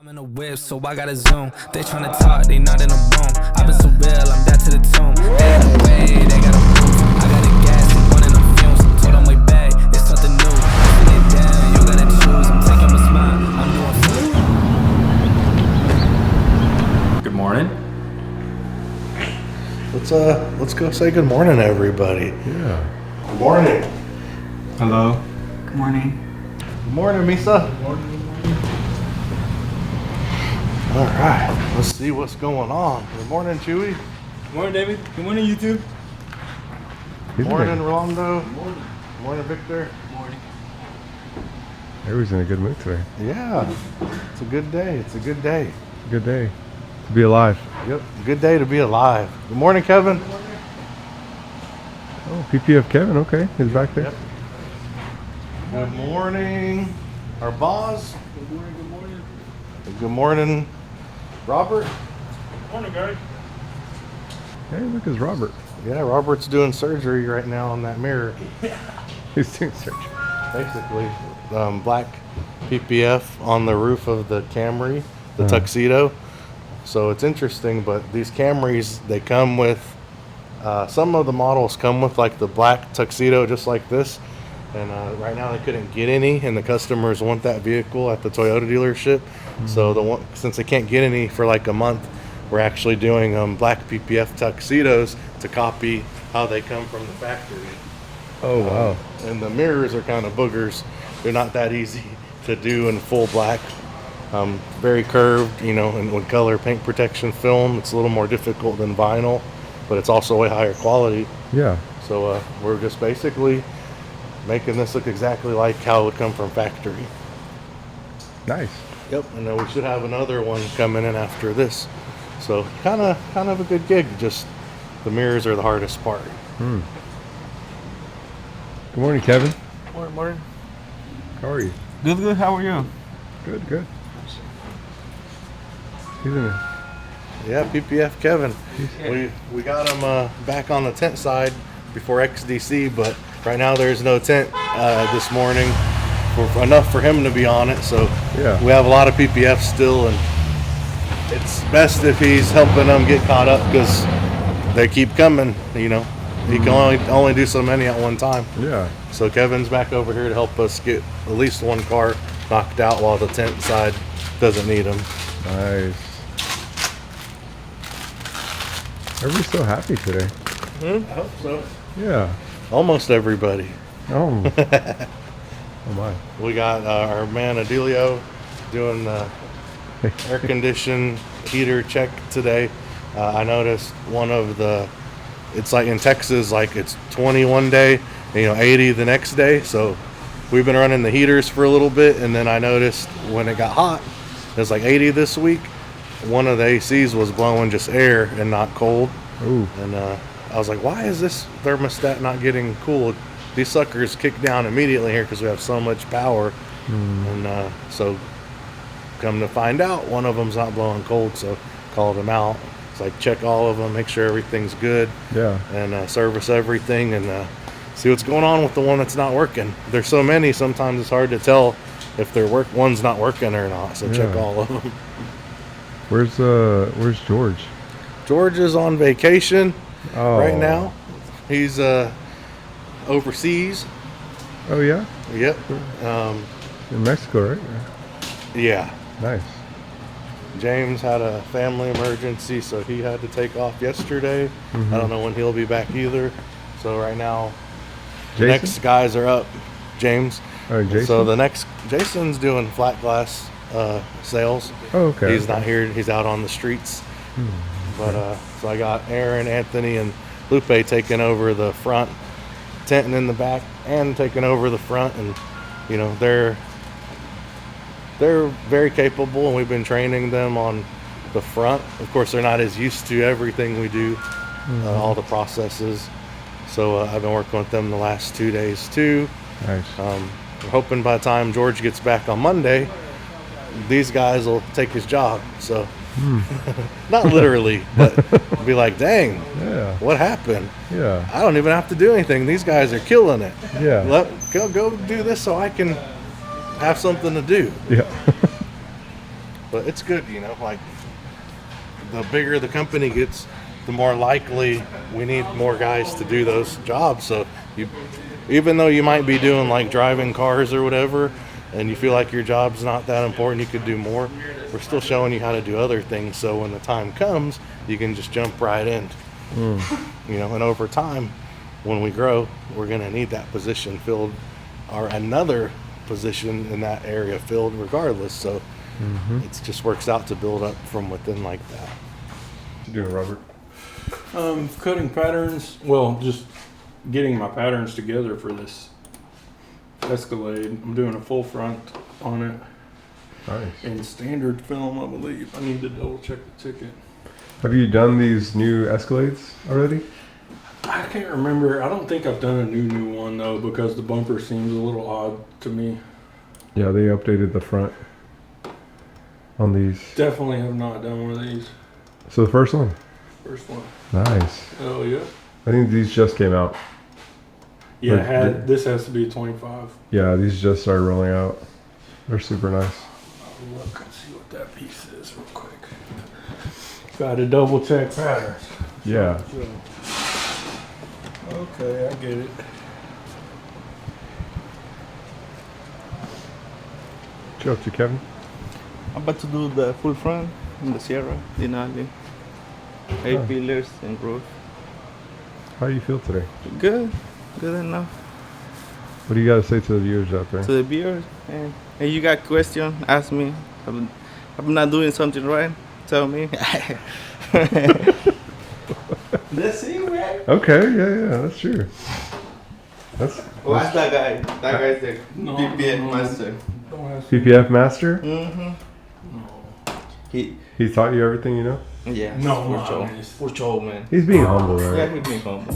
I'm in a whip, so I gotta zoom. They tryna talk, they not in a room. I've been so real, I'm dead to the tomb. They in the way, they got a proof. I got a gas and one in the fumes. Told them way back, it's something new. Put it down, you gotta choose. I'm taking my spot, I'm doing food. Good morning. Let's go say good morning, everybody. Yeah. Good morning. Hello. Good morning. Good morning, Misa. Good morning. All right, let's see what's going on. Good morning, Chewy. Good morning, David. Good morning, YouTube. Good morning, Rolando. Good morning. Good morning, Victor. Good morning. Everybody's in a good mood today. Yeah, it's a good day. It's a good day. Good day to be alive. Yep, good day to be alive. Good morning, Kevin. Oh, PPF Kevin. Okay, he's back there. Yep. Good morning, our boss. Good morning. Good morning. Good morning, Robert. Good morning, guys. Hey, look, it's Robert. Yeah, Robert's doing surgery right now on that mirror. He's doing surgery. Basically, black PPF on the roof of the Camry, the Tuxedo. So it's interesting, but these Camrys, they come with, some of the models come with like the black Tuxedo just like this. And right now they couldn't get any, and the customers want that vehicle at the Toyota dealership. So since they can't get any for like a month, we're actually doing black PPF tuxedos to copy how they come from the factory. Oh, wow. And the mirrors are kind of boogers. They're not that easy to do in full black. Very curved, and with color paint protection film, it's a little more difficult than vinyl, but it's also way higher quality. Yeah. So we're just basically making this look exactly like how it would come from factory. Nice. Yep, and then we should have another one coming in after this. So kind of a good gig. Just the mirrors are the hardest part. Good morning, Kevin. Morning. How are you? Good. How are you? Good. He's in a, Yeah, PPF Kevin. We got him back on the tent side before XDC, but right now there's no tent this morning enough for him to be on it. So Yeah. we have a lot of PPF still, and it's best if he's helping them get caught up because they keep coming. He can only do so many at one time. yeah. So Kevin's back over here to help us get at least one car knocked out while the tent side doesn't need him. Nice. Everybody's so happy today. I hope so. Yeah. Almost everybody. Oh. Oh my. We got our man Adelio doing the air condition heater check today. I noticed one of it's like in Texas, like it's 21 day, 80 the next day. So we've been running the heaters for a little bit, and then I noticed when it got hot, it was like 80 this week. One of the ACs was blowing just air and not cold. Ooh. And I was like, why is this thermostat not getting cooled? These suckers kick down immediately here because we have so much power. And so come to find out, one of them's not blowing cold, so called them out. It's like, check all of them, make sure everything's good, Yeah. and service everything, and see what's going on with the one that's not working. There's so many, sometimes it's hard to tell if one's not working or not, so check Yeah. all of them. Where's George? George is on vacation right Oh. now. He's overseas. Oh yeah. Yep. In Mexico, right? Yeah. Nice. James had a family emergency, so he had to take off yesterday. I don't know when he'll be back either. So right now, the Jason? next guys are up. James. Oh, Jason. So Jason's doing flat glass sales. Oh, okay. He's not here. He's out on the streets. But so I got Aaron, Anthony, and Lupe taking over the front, tenting in the back, and taking over the front. And they're very capable, and we've been training them on the front. Of course, they're not as used to everything we do, all the processes. So I've been working with them the last 2 days too. Nice. We're hoping by the time George gets back on Monday, these guys will take his job. So not literally, but be like, dang, Yeah. what happened? Yeah. I don't even have to do anything. These guys are killing it. Yeah. Go do this so I can have something to do. Yeah. But it's good, you know, like the bigger the company gets, the more likely we need more guys to do those jobs. So even though you might be doing like driving cars or whatever, and you feel like your job's not that important, you could do more, we're still showing you how to do other things. So when the time comes, you can just jump right in. You know, and over time, when we grow, we're going to need that position filled or another position in that area filled regardless. So it just works out to build up from within like that. What you doing, Robert? Cutting patterns. Well, just getting my patterns together for this Escalade. I'm doing a full front on it. Nice. In standard film, I believe. I need to double check the ticket. Have you done these new Escalades already? I can't remember. I don't think I've done a new one though, because the bumper seems a little odd to me. Yeah, they updated the front on these. Definitely have not done one of these. So the first one? First one. Nice. Oh yeah. I think these just came out. Yeah, this has to be 25. Yeah, these just started rolling out. They're super nice. I'll look and see what that piece is real quick. Got to double check patterns. Yeah. Okay, I get it. What you up to, Kevin? I'm about to do the full front in the Sierra, Denali. 8 pillars and roof. How do you feel today? Good, good enough. What do you got to say to the viewers out there? To the viewers, and if you got question, ask me. I'm not doing something right, tell me. That's it, man. Okay, yeah, that's true. Well, ask that guy. That guy's the No, PPF no, master. Don't ask PPF master? Mm-hmm. He taught you everything you know? Yeah. No, for sure. honest. For sure, man. He's being humble, right? Yeah, he's being humble.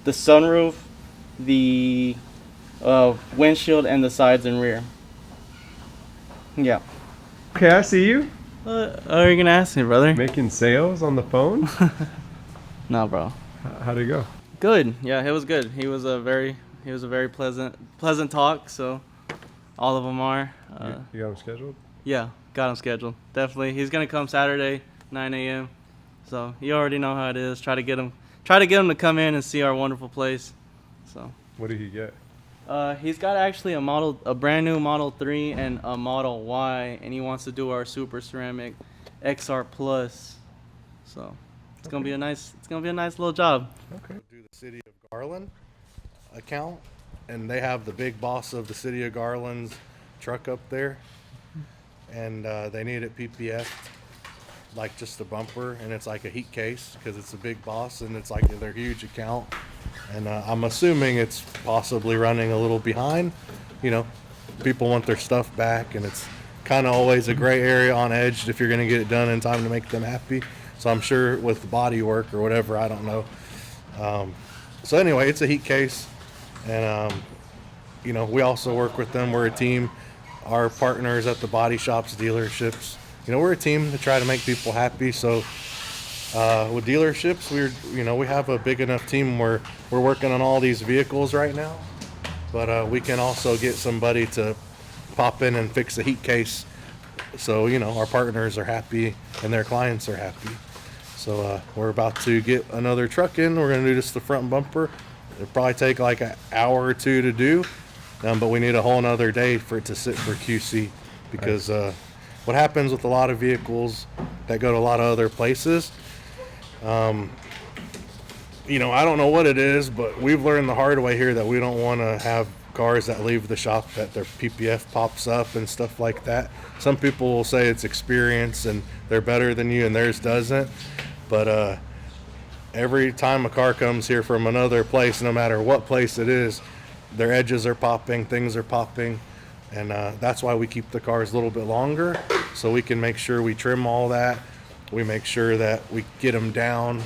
The sunroof, the windshield, and the sides and rear. Yeah. Okay, I see you. What are you gonna ask me, brother? Making sales on the phone? No, bro. How'd it go? Good. Yeah, it was good. He was a very pleasant talk. So, all of them are. You got them scheduled? Yeah, got him scheduled. Definitely. He's gonna come Saturday, 9 a.m. So you already know how it is. Try to get him to come in and see our wonderful place. So. What did he get? He's got actually a brand new Model 3 and a Model Y, and he wants to do our Super Ceramic XR Plus. So it's gonna be a nice little job. Okay. Do the City of Garland account, and they have the big boss of the City of Garland's truck up there, and they need it PPF, like just a bumper, and it's like a heat case because it's a big boss and it's like their huge account. And I'm assuming it's possibly running a little behind. You know, people want their stuff back, and it's kind of always a gray area on edge if you're going to get it done in time to make them happy. So I'm sure with body work or whatever, I don't know. So anyway, it's a heat case, and you know, we also work with them. We're a team. Our partners at the body shops, dealerships, you know, we're a team to try to make people happy. So with dealerships, we have a big enough team where we're working on all these vehicles right now, but we can also get somebody to pop in and fix a heat case, so you know our partners are happy and their clients are happy. So we're about to get another truck in. We're going to do just the front bumper. It'll probably take like an hour or two to do, but we need a whole nother day for it to sit for QC, because what happens with a lot of vehicles that go to a lot of other places, you know, I don't know what it is, but we've learned the hard way here that we don't want to have cars that leave the shop that their PPF pops up and stuff like that. Some people will say it's experience and they're better than you and theirs doesn't, but every time a car comes here from another place, no matter what place it is, their edges are popping, things are popping, and that's why we keep the cars a little bit longer, so we can make sure we trim all that. We make sure that we get them down,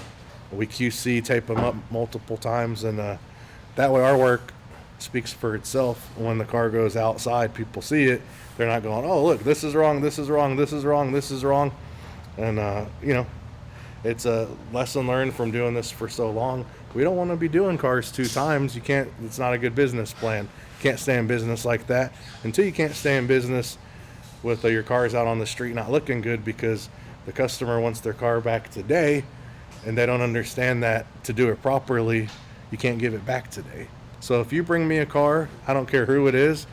we QC, tape them up multiple times, and that way our work speaks for itself. When the car goes outside, people see it, they're not going, oh look, this is wrong, this is wrong, this is wrong, this is wrong. And you know, it's a lesson learned from doing this for so long. We don't want to be doing cars 2 times. You can't, it's not a good business plan. You can't stay in business like that. Until you can't stay in business with your cars out on the street not looking good, because the customer wants their car back today, and they don't understand that to do it properly, you can't give it back today. So if you bring me a car, I don't care who it is,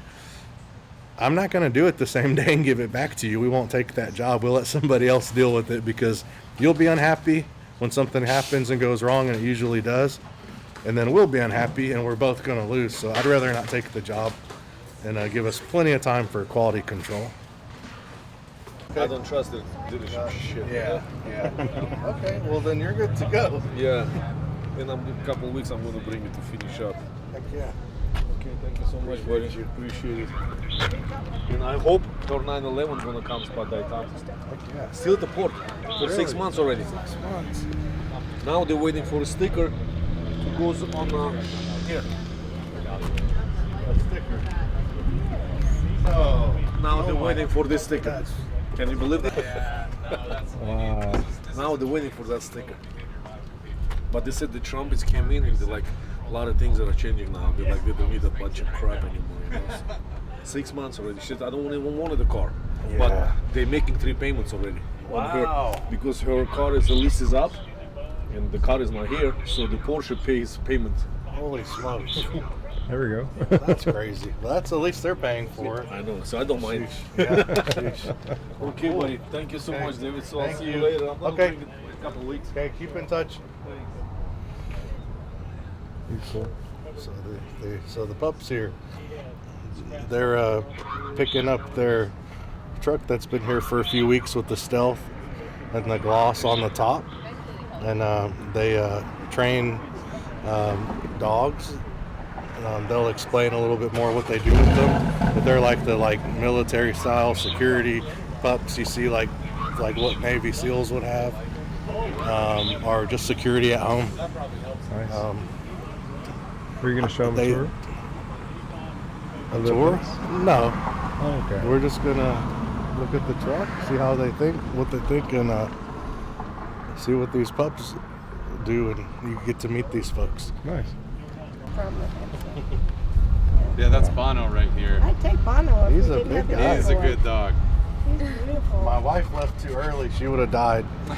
I'm not going to do it the same day and give it back to you. We won't take that job. We'll let somebody else deal with it, because you'll be unhappy when something happens and goes wrong, and it usually does. And then we'll be unhappy, and we're both going to lose. So I'd rather not take the job and give us plenty of time for quality control. I don't trust the dealership shit. Yeah. Okay, well then you're good to go. Yeah. In a couple of weeks, I'm going to bring it to finish up. Heck yeah. Okay, thank you so much, buddy. Appreciate it. And I hope your 911 is going to come spot that time. Heck yeah. Still at the port for 6 months already. 6 months. Now they're waiting for a sticker to go on here. A sticker. Oh. Now they're waiting for this sticker. That's- Can you believe it? Wow. Now they're waiting for that sticker. But they said the trumpets came in, and they're like, a lot of things that are changing now. They're like, they don't need a bunch of crap anymore. You know? 6 months already. Shit, I don't even want the car. Yeah. But they're making 3 payments already on her, because her car is, the lease is up, and the car is not here, so the Porsche pays payment. Holy smokes. There we go. That's crazy. Well, that's at least they're paying for it. I know, so I don't mind. Yeah. Sheesh. Okay, buddy. Thank you so Okay. much, David. So I'll Thank see you. you later. I'm gonna Okay. bring it in a couple of weeks. Okay, keep in touch. He's cool. So the pups here, they're picking up their truck that's been here for a few weeks with the stealth and the gloss on the top, and they train dogs. They'll explain a little bit more what they do with them, but they're like the military style security pups you see, like what Navy SEALs would have, or just security at home. Nice. Are you going to show them they- a tour? A Of the tour? place? No. Oh, okay. We're just gonna look at the truck, see how they think, what they think, and see what these pups do, and you get to meet these folks. Nice. Yeah, that's Bono right here. I'd take Bono if He's we a didn't big have the guy. He's a airport. good dog. He's beautiful. My wife left too early; she would have died. Oh,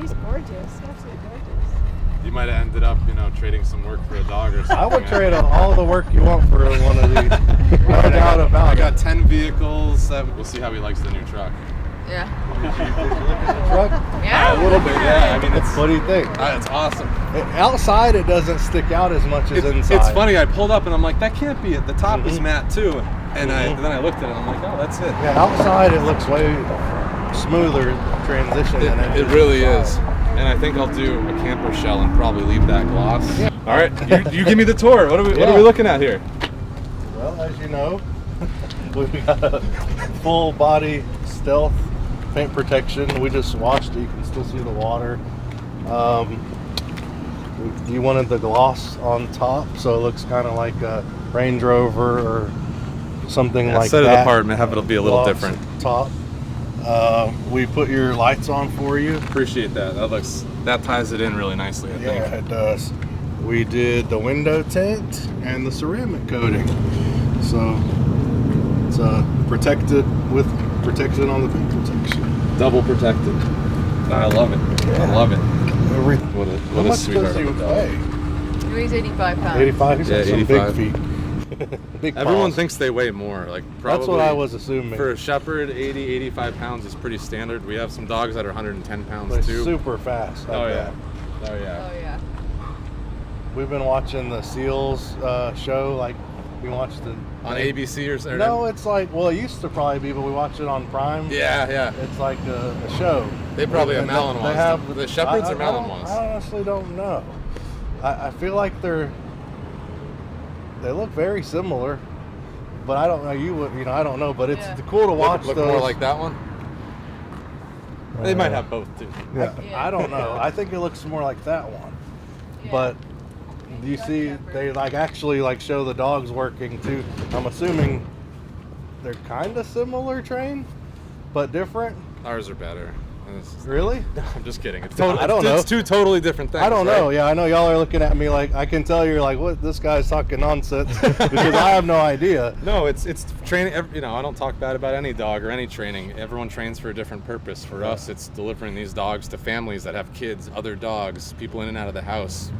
he's gorgeous. Absolutely gorgeous. You might have ended up, you know, trading some work for a dog or something. I would trade all the work you want for one of these. No doubt about I it. got 10 vehicles. We'll see how he likes the new truck. Yeah. Truck? Yeah. A little bit, yeah. I mean, it's What do you think? it's awesome. Outside, it doesn't stick out as much as inside. It's funny. I pulled up and I'm like, that can't be it. The top is matte too. And then I looked at it and I'm like, oh, that's it. Yeah, outside it looks way smoother transition than It really is. And I think I'll do a camper shell and probably leave that gloss. Yeah. All right, you give me the tour. What are we looking at here? Well, as you know, we've got a full body stealth paint protection. We just washed it. You can still see the water. You wanted the gloss on top, so it looks kind of like a Range Rover or something like Set that. it apart and have it be a little Gloss different. Top. We put your lights on for you. Appreciate that. That ties it in really nicely, I think. Yeah, it does. We did the window tint and the ceramic coating. So it's protected with protection on the paint protection. Double protected. I love it. Yeah. I love it. What How a much sweetheart does of you a dog. weigh? He weighs 85 pounds. 85? He's got Yeah, some 85. big feet. Big Everyone paws. thinks they weigh more. Like probably. That's what I was assuming. For a shepherd, 80, 85 pounds is pretty standard. We have some dogs that are 110 pounds They're too. super fast. Oh I yeah. bet. Oh yeah. Oh, yeah. We've been watching the SEALs show. Like we watched the On ABC or something? No, it's like, well, it used to probably be, but we watch it on Prime. Yeah, yeah. It's like a show. They probably have And Malinois. They have The Shepherds or I don't- Malinois? I honestly don't know. I feel like they look very similar, but I don't know. I don't know. But it's Yeah. cool to watch Look those. more like that one. They might have both too. Yeah. Yeah. I don't know. I think it looks more like that one. Yeah. But do you see they actually show the dogs working too? I'm assuming they're kind of similar trained, but different. Ours are better. Really? I'm just kidding. It's I don't know. It's two totally different things. I don't know. right? Yeah, I know y'all are looking at me like I can tell you're like, what? This guy's talking nonsense because I have no idea. No, it's training. I don't talk bad about any dog or any training. Everyone trains for a different purpose. For us, it's delivering these dogs to families that have kids, other dogs, people in and out of the house.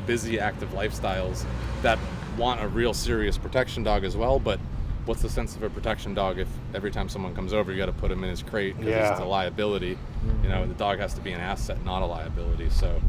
Busy, active lifestyles that want a real serious protection dog as well. But what's the sense of a protection dog if every time someone comes over, you got to put him in his crate because it's a liability? The dog has to be an asset, not a liability. So,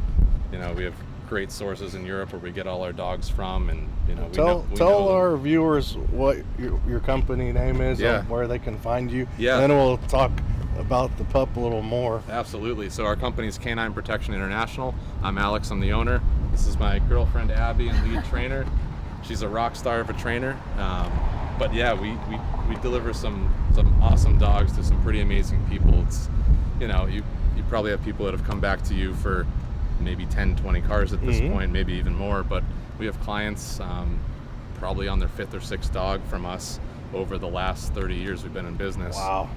we have great sources in Europe where we get all our dogs from, and we Tell know our viewers what your company name is, Yeah. and where they can find you. Yeah. And then we'll talk about the pup a little more. Absolutely. So our company is Canine Protection International. I'm Alex. I'm the owner. This is my girlfriend Abby and lead trainer. She's a rock star of a trainer. But yeah, we deliver some awesome dogs to some pretty amazing people. It's you probably have people that have come back to you for maybe 10, 20 cars at this point, maybe even more. But we have clients probably on their 5th or 6th dog from us over the last 30 years we've been in business. Wow.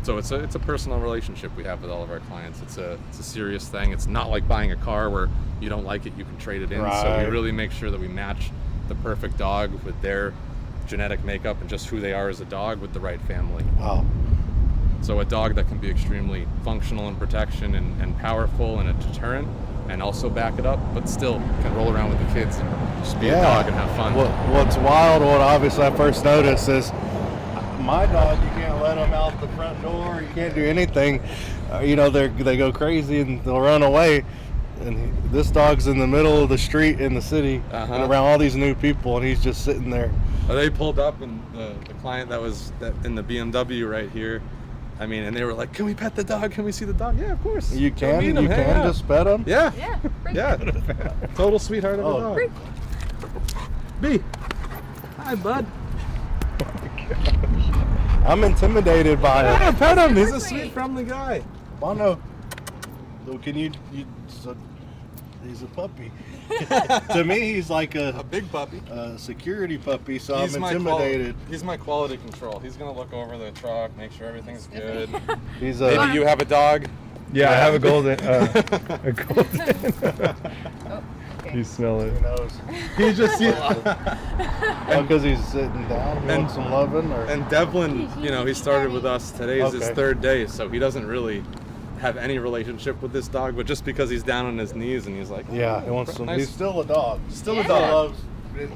So it's a personal relationship we have with all of our clients. It's a serious thing. It's not like buying a car where you don't like it, you can trade it in. So Right. we really make sure that we match the perfect dog with their genetic makeup and just who they are as a dog with the right family. Wow. So a dog that can be extremely functional in protection and powerful and a deterrent, and also back it up, but still can roll around with the kids and just be a dog and have fun. What's wild, what obviously I first noticed is my dog, you can't let them out the front door, you can't do anything. They go crazy and they'll run away. And this dog's in the middle of the street in the city and around all these new people, and he's just sitting there. They pulled up, and the client that was in the BMW right here, and they were like, "Can we pet the dog? Can we see the dog?" Yeah, of course. You Go can, meet him, you hang can out. just pet him. Yeah, Yeah. yeah. Total sweetheart of a dog. Freak. B. Hi, bud. I'm intimidated by Yeah, it. pet him. He's a Sweet. sweet, friendly guy. Bono, can you so he's a puppy. To me, he's like A big puppy. a security puppy, so He's I'm my intimidated. He's my quality control. He's gonna look over the truck, make sure everything's good. He's Maybe you have a dog. Yeah, I have a golden. A golden. Okay. You smell it. Who knows? He just Because he's sitting down, he wants some loving, or and Devlin, he started with us. Today is his Okay. 3rd day, so he doesn't really have any relationship with this dog, but just because he's down on his knees and he's like, Yeah, he wants some. nice. He's still a dog. Still Yeah. a dog. Loves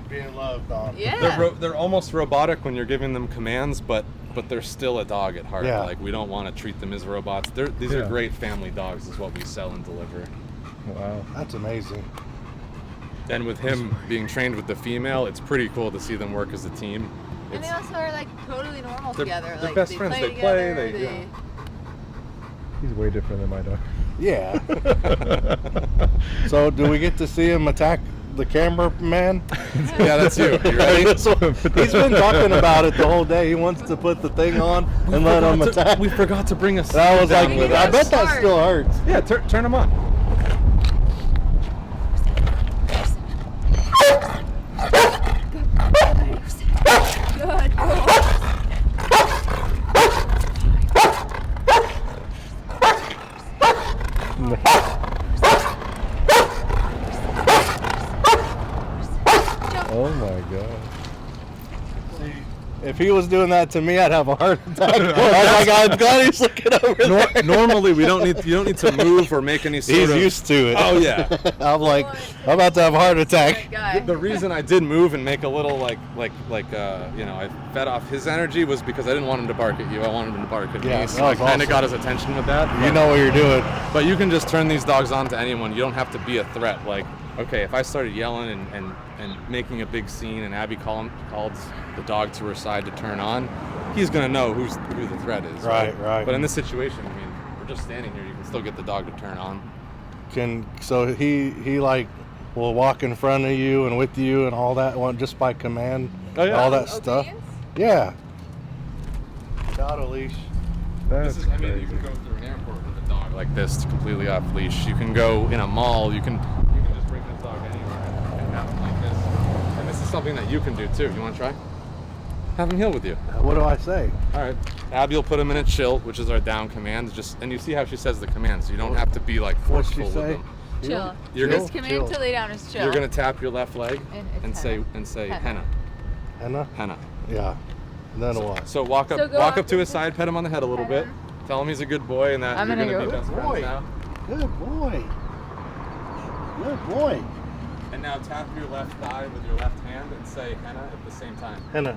being loved on. Yeah. They're almost robotic when you're giving them commands, but they're still a dog at heart. Yeah. Like, we don't want to treat them as robots. These are Yeah. great family dogs, is what we sell and deliver. Wow. That's amazing. And with him being trained with the female, it's pretty cool to see them work as a team. And they also are like totally normal They're- together. they're Like best they friends. play They play, together, they- He's way different than my dog. Yeah. So, do we get to see him attack the cameraman? Yeah, that's you. You ready? He's been talking about it the whole day. He wants to put the thing on and let him attack. We forgot to bring us. I was like, We need I to bet that start. still hurts. Yeah, turn them on. Good boy. Oh my god. If he was doing that to me, I'd have a heart attack. I was like, I'm glad he's looking over there. Normally, you don't need to move or make any sort He's of. used to it. Oh yeah. I'm like, I'm about to have a heart attack. Great guy. The reason I did move and make a little I fed off his energy was because I didn't want him to bark at you. I wanted him to bark at Yeah, me. So that I was kind of awesome. got his attention with that. You know what you're doing. But you can just turn these dogs on to anyone. You don't have to be a threat. Like, okay, if I started yelling and making a big scene and Abby called the dog to her side to turn on, he's gonna know who the threat is. Right. But in this situation, I mean, we're just standing here. You can still get the dog to turn on. So he like will walk in front of you and with you and all that one just by command. Oh, yeah. All that stuff. Obedience? Yeah. Without a leash. That's You crazy. can go through an airport with a dog like this, completely off leash. You can go in a mall. You can just bring this dog anywhere and have him like this. And this is something that you can do too. You want to try? Have him heel with you. What do I say? All right. Abby will put him in a chill, which is our down command. And you see how she says the commands. So you don't have to be like What's she forceful with say? them. Chill. You're His gonna- command chill. to lay down is chill. You're gonna tap your left leg And and it's say henna. henna, Henna? henna. Yeah. And then what? So walk So up, go walk up up to and his side, pet him on the head a little bit. Tell him he's a good boy and that I'm you're gonna gonna go, be best "Good friends boy." now. Good boy. Good boy. And now tap your left thigh with your left hand and say henna at the same time. Henna.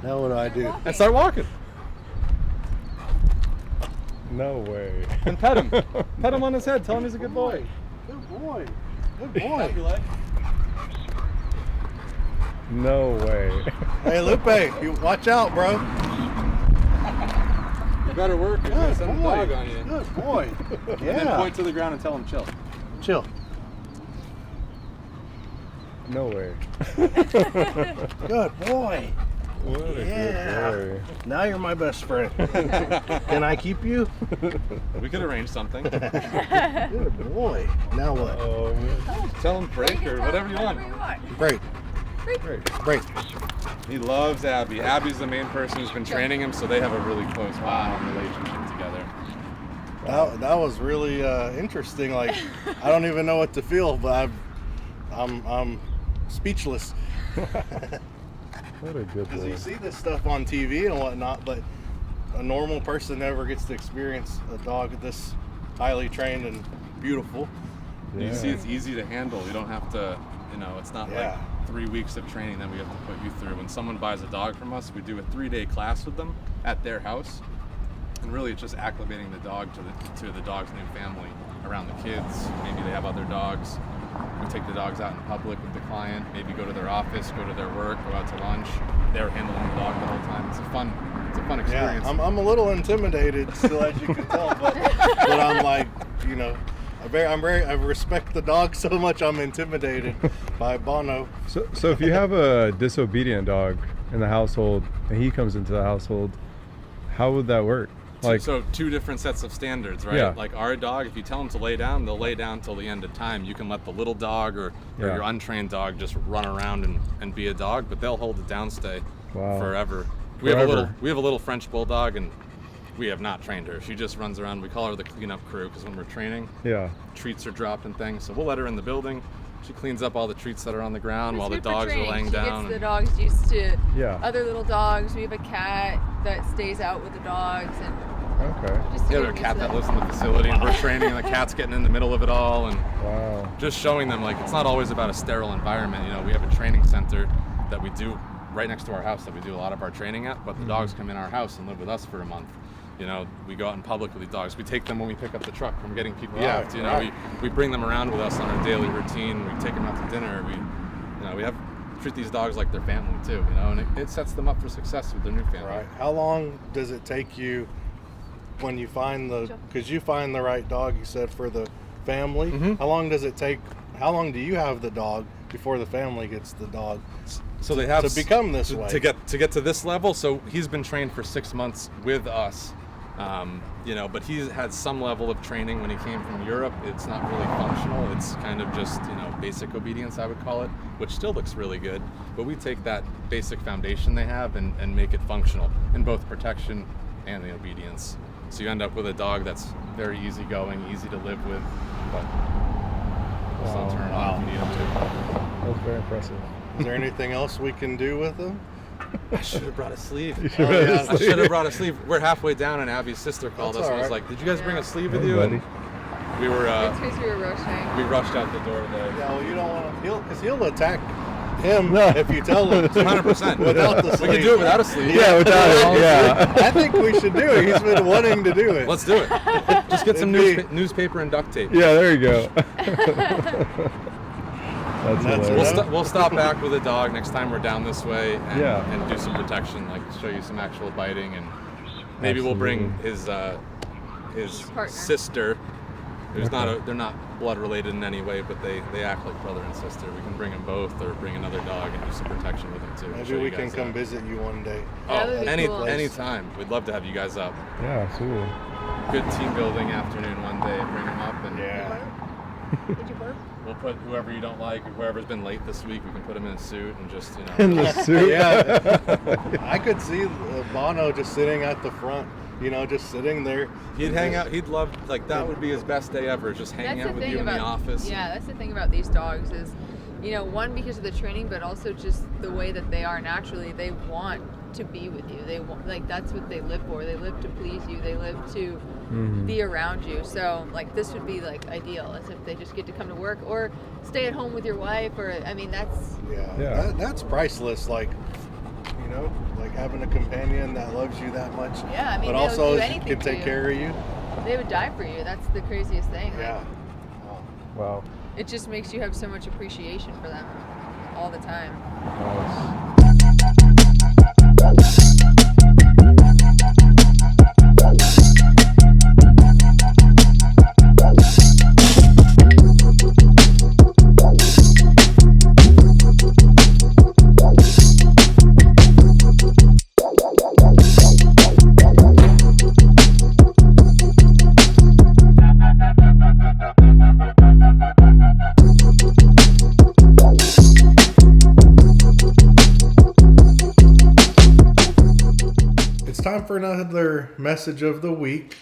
Now what do I do? And start walking. No way. And pet him. Pet him on his head. Tell him he's a good boy. Good boy. Good Tap your boy. leg. No way. Hey Lupe, you watch out, bro. You better work. You're gonna Good send a boy. dog on you. Good boy. And then Yeah. point to the ground and tell him chill. Chill. No way. Good boy. What a Yeah. good boy. Now you're my best friend. Can I keep you? We could arrange something. Good boy. Now what? Oh, man. Tell him break or whatever you want. Break. Break. He loves Abby. Abby's the main person who's been training him, so they have a really close bond relationship together. That was really interesting. Like I don't even know what to feel, but I'm speechless. What a good Because boy. you see this stuff on TV and whatnot, but a normal person never gets to experience a dog this highly trained and beautiful. You see, it's easy to handle. You don't have to, it's not Yeah. like 3 weeks of training that we have to put you through. When someone buys a dog from us, we do a 3-day class with them at their house. And really, it's just acclimating the dog to the dog's new family around the kids. Maybe they have other dogs. We take the dogs out in public with the client, maybe go to their office, go to their work, go out to lunch. They're handling the dog the whole time. It's a fun experience. Yeah, I'm a little intimidated still, as you can tell, but I'm like, I respect the dog so much. I'm intimidated by Bono. So if you have a disobedient dog in the household and he comes into the household, how would that work? Like, So 2 different sets of standards, right? Yeah. Like our dog, if you tell them to lay down, they'll lay down till the end of time. You can let the little dog or Yeah. your untrained dog just run around and be a dog, but they'll hold the downstay Wow. forever. We have a Forever. little French bulldog, and we have not trained her. She just runs around. We call her the cleanup crew because when we're training, yeah. treats are dropped and things. So we'll let her in the building. She cleans up all the treats that are on the ground while the It's good for dogs are training. laying She down. gets the dogs used to Yeah. other little dogs. We have a cat that stays out with the dogs, and Okay. Just to Yeah, get there's a used cat to that lives in the facility, and we're training, and the cat's getting in the middle of it all, and Wow. just showing them like it's not always about a sterile environment. You know, we have a training center that we do right next to our house that we do a lot of our training at, but the dogs come in our house and live with us for a month. You know, we go out in public with these dogs. We take them when we pick up the truck from getting PPF. Right, You know, right. we bring them around with us on our daily routine. We take them out to dinner. We treat these dogs like their family too. You know, and it sets them up for success with their new family. Right. How long does it take you when you find because you find the right dog, you said, for the family? Mhm. How long does it take, how long do you have the dog before the family gets the dog? So they have to become this to, way. to get to this level. So he's been trained for 6 months with us, you know, but he's had some level of training when he came from Europe. It's not really functional. It's kind of just, you know, basic obedience, I would call it, which still looks really good. But we take that basic foundation they have and make it functional in both protection and the obedience. So you end up with a dog that's very easygoing, easy to live with, but we'll still turn it on if you need him to. That was very impressive. Is there anything else we can do with them? I should have brought a sleeve. should have brought a I should have brought a sleeve. We're halfway down, and Abby's sister called That's us and was all right. like, "Did you guys bring a sleeve with Hey, you?" buddy. And we were In case we were rushing. we rushed out the door today. Yeah, well, you don't want to, because he'll attack him No. if you tell him to. 100%. Without the We sleeve. can do it without a sleeve. Yeah, without it. Yeah. I think we should do it. He's been wanting to do it. Let's do it. Just get some It'd be- newspaper and duct tape. Yeah, there you go. That's That's hilarious. enough. We'll stop back with a dog next time we're down this way and, Yeah. and do some protection, like show you some actual biting, and maybe we'll bring Absolutely. his Partner. sister. Who's Okay. they're not blood related in any way, but they act like brother and sister. We can bring them both, or bring another dog and do some protection with them too. Maybe Show we you can guys come out. visit you one day. That would be cool. Anytime. We'd love to have you guys up. Yeah, absolutely. Good team building afternoon one day. Bring them up, and Yeah. Did you burp? we'll put whoever you don't like, or whoever's been late this week. We can put them in a suit and just In the suit. Yeah. I could see Bono just sitting at the front, you know, just sitting there. He'd hang out. He'd love, like, that would be his best day ever. Just hanging That's out the with thing you in about the office. Yeah, that's the thing about these dogs is, you know, one, because of the training, but also just the way that they are naturally. They want to be with you. They want, like, that's what they live for. They live to please you. They live to be around you. So, like, this would be like ideal, as if they just get to come to work or stay at home with your wife. Or, I mean, that's Yeah. That's priceless. Like, you know, like having a companion that loves you that much. Yeah, I mean, but they would also do anything can for take you. care of you. they would die for you. That's the craziest thing. Like, Yeah. Wow. it just makes you have so much appreciation for them all the time. Nice. It's time for another message of the week.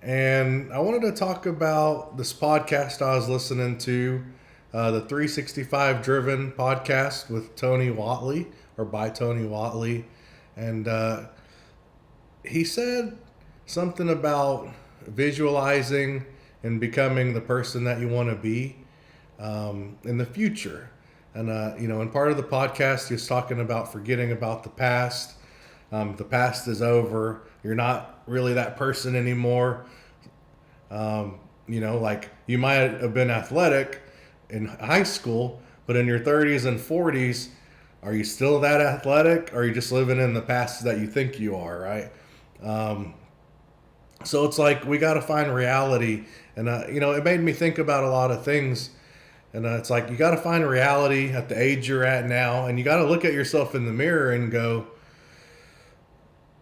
And I wanted to talk about this podcast I was listening to, the 365 Driven podcast with Tony Watley, or by Tony Watley. And he said something about visualizing and becoming the person that you want to be in the future. And, you know, in part of the podcast, he was talking about forgetting about the past. The past is over. You're not really that person anymore. You know, like you might have been athletic in high school, but in your 30s and 40s, are you still that athletic? Or are you just living in the past that you think you are, right? So it's like we got to find reality. And, you know, it made me think about a lot of things. And it's like you got to find reality at the age you're at now. And you got to look at yourself in the mirror and go,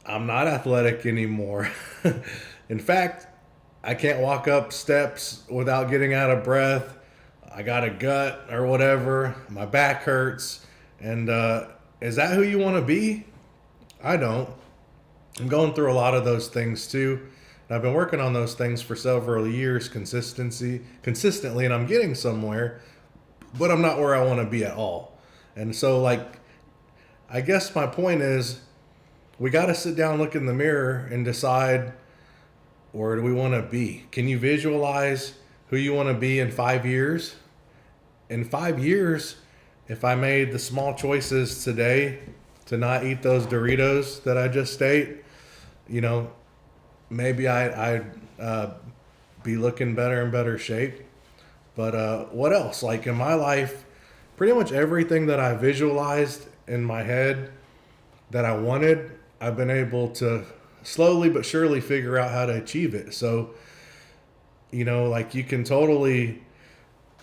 I'm not athletic anymore. In fact, I can't walk up steps without getting out of breath. I got a gut or whatever. My back hurts. And is that who you want to be? I don't. I'm going through a lot of those things too. And I've been working on those things for several years consistently, and I'm getting somewhere, but I'm not where I want to be at all. And so, like, I guess my point is, we got to sit down, look in the mirror, and decide Where do we want to be? Can you visualize who you want to be in 5 years? In 5 years, if I made the small choices today to not eat those Doritos that I just ate, you know, maybe I'd be looking better and better shape. But what else? Like in my life, pretty much everything that I visualized in my head that I wanted, I've been able to slowly but surely figure out how to achieve it. So, you know, like you can totally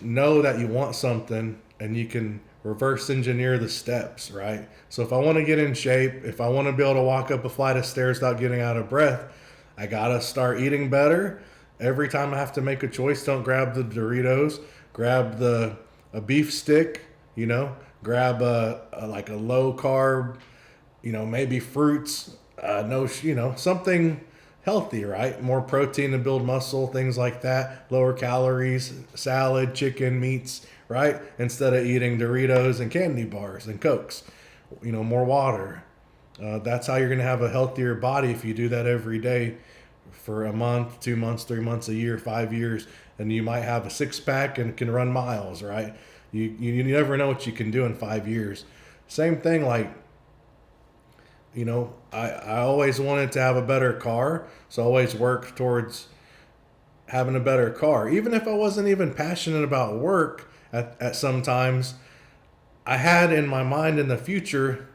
know that you want something and you can reverse engineer the steps, right? So if I want to get in shape, if I want to be able to walk up a flight of stairs without getting out of breath, I got to start eating better. Every time I have to make a choice, don't grab the Doritos, grab a beef stick, you know, grab a low carb, you know, maybe fruits, something healthy, right? More protein to build muscle, things like that, lower calories, salad, chicken, meats, right? Instead of eating Doritos and candy bars and Cokes, you know, more water. That's how you're going to have a healthier body if you do that every day for a month, 2 months, 3 months, a year, 5 years, and you might have a six-pack and can run miles, right? You never know what you can do in 5 years. Same thing, like, you know, I always wanted to have a better car, so I always worked towards having a better car. Even if I wasn't even passionate about work at some times, I had in my mind in the future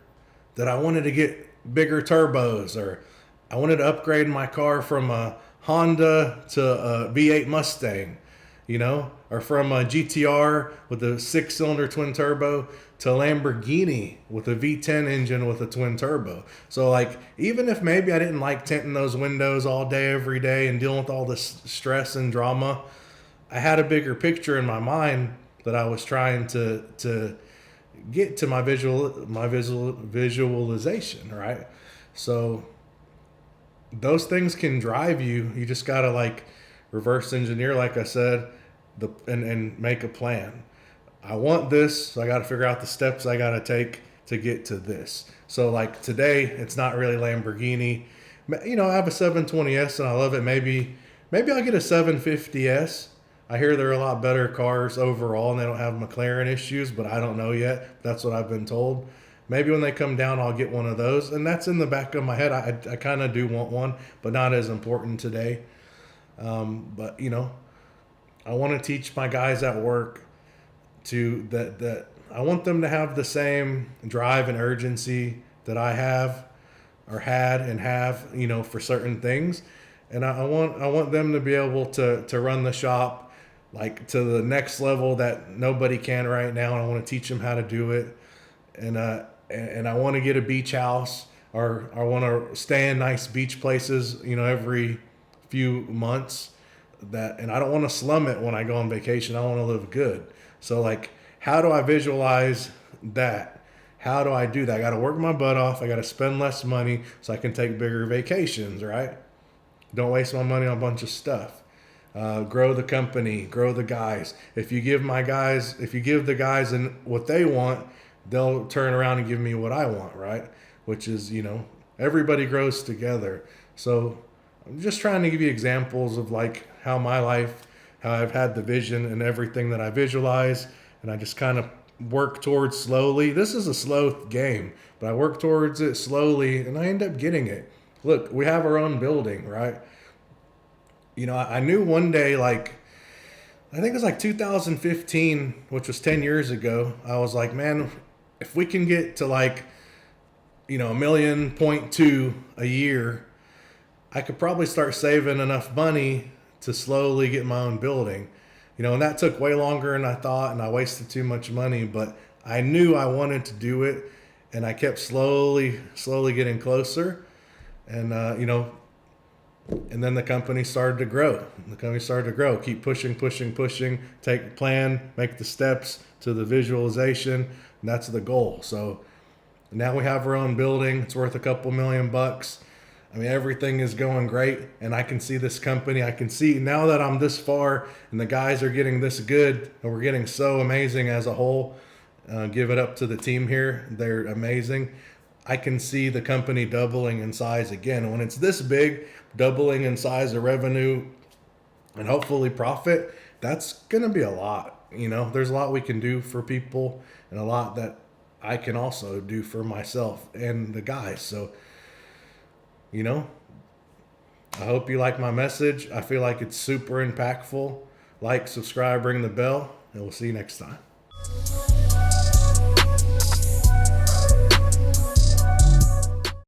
that I wanted to get bigger turbos, or I wanted to upgrade my car from a Honda to a V8 Mustang, you know, or from a GTR with a 6-cylinder twin turbo to a Lamborghini with a V10 engine with a twin turbo. So like, even if maybe I didn't like tinting those windows all day, every day, and dealing with all this stress and drama, I had a bigger picture in my mind that I was trying to get to my visualization, right? So those things can drive you. You just gotta like reverse engineer, like I said, and make a plan. I want this, so I got to figure out the steps I got to take to get to this. So like today, it's not really Lamborghini. You know, I have a 720S and I love it. Maybe I'll get a 750S. I hear they're a lot better cars overall and they don't have McLaren issues, but I don't know yet. That's what I've been told. Maybe when they come down, I'll get one of those. And that's in the back of my head. I kind of do want one, but not as important today. But, you know, I want to teach my guys at work that I want them to have the same drive and urgency that I have or had and have, you know, for certain things. And I want them to be able to run the shop like to the next level that nobody can right now. And I want to teach them how to do it. And I want to get a beach house, or I want to stay in nice beach places, you know, every few months. And I don't want to slum it when I go on vacation. I want to live good. So like, how do I visualize that? How do I do that? I got to work my butt off. I got to spend less money so I can take bigger vacations, right? Don't waste my money on a bunch of stuff. Grow the company, grow the guys. If you give the guys what they want, they'll turn around and give me what I want, right? Which is, you know, everybody grows together. So I'm just trying to give you examples of like how my life, how I've had the vision and everything that I visualize, and I just kind of work towards slowly. This is a slow game, but I work towards it slowly and I end up getting it. Look, we have our own building, right? You know, I knew one day, like, I think it was like 2015, which was 10 years ago. I was like, man, if we can get to like, you know, 1.2 million a year, I could probably start saving enough money to slowly get my own building. You know, and that took way longer than I thought, and I wasted too much money, but I knew I wanted to do it, and I kept slowly getting closer. And, you know, and then the company started to grow. Keep pushing, take plan, make the steps to the visualization, and that's the goal. So now we have our own building. It's worth a couple $1,000,000. I mean, everything is going great, and I can see this company. I can see now that I'm this far and the guys are getting this good and we're getting so amazing as a whole. Give it up to the team here. They're amazing. I can see the company doubling in size again. And when it's this big, doubling in size of revenue and hopefully profit, that's going to be a lot. You know, there's a lot we can do for people and a lot that I can also do for myself and the guys. So, you know, I hope you like my message. I feel like it's super impactful. Like, subscribe, ring the bell, and we'll see you next time.